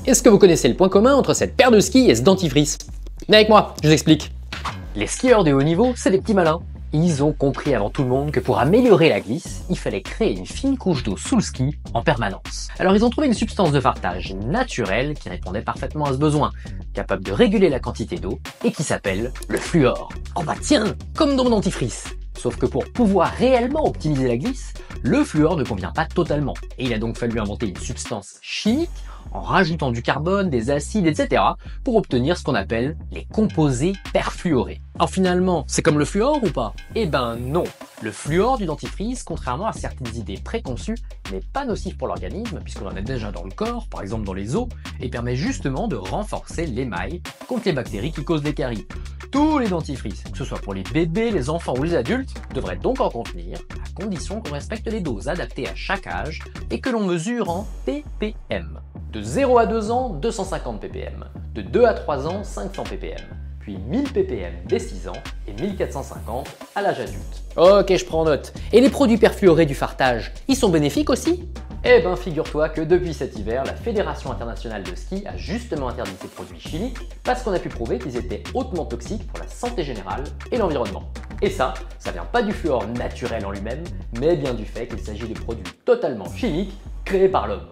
Est-ce que vous connaissez le point commun entre cette paire de skis et ce dentifrice? Venez avec moi, je vous explique. Les skieurs de haut niveau, c'est des petits malins. Ils ont compris avant tout le monde que pour améliorer la glisse, il fallait créer une fine couche d'eau sous le ski en permanence. Alors ils ont trouvé une substance de fartage naturelle qui répondait parfaitement à ce besoin, capable de réguler la quantité d'eau et qui s'appelle le fluor. Oh bah tiens, comme dans mon dentifrice. Sauf que pour pouvoir réellement optimiser la glisse, le fluor ne convient pas totalement. Et il a donc fallu inventer une substance chimique en rajoutant du carbone, des acides, etc. pour obtenir ce qu'on appelle les composés perfluorés. Alors finalement, c'est comme le fluor ou pas? Eh ben non. Le fluor du dentifrice, contrairement à certaines idées préconçues, n'est pas nocif pour l'organisme puisqu'on en a déjà dans le corps, par exemple dans les os, et permet justement de renforcer l'émail contre les bactéries qui causent des caries. Tous les dentifrices, que ce soit pour les bébés, les enfants ou les adultes, devraient donc en contenir, à condition qu'on respecte les doses adaptées à chaque âge et que l'on mesure en ppm. De 0 à 2 ans, 250 ppm. De 2 à 3 ans, 500 ppm. Puis 1000 ppm dès 6 ans et 1450 à l'âge adulte. Ok, je prends note. Et les produits perfluorés du fartage, ils sont bénéfiques aussi? Eh ben figure-toi que depuis cet hiver, la Fédération internationale de ski a justement interdit ces produits chimiques parce qu'on a pu prouver qu'ils étaient hautement toxiques pour la santé générale et l'environnement. Et ça vient pas du fluor naturel en lui-même, mais bien du fait qu'il s'agit de produits totalement chimiques créés par l'homme.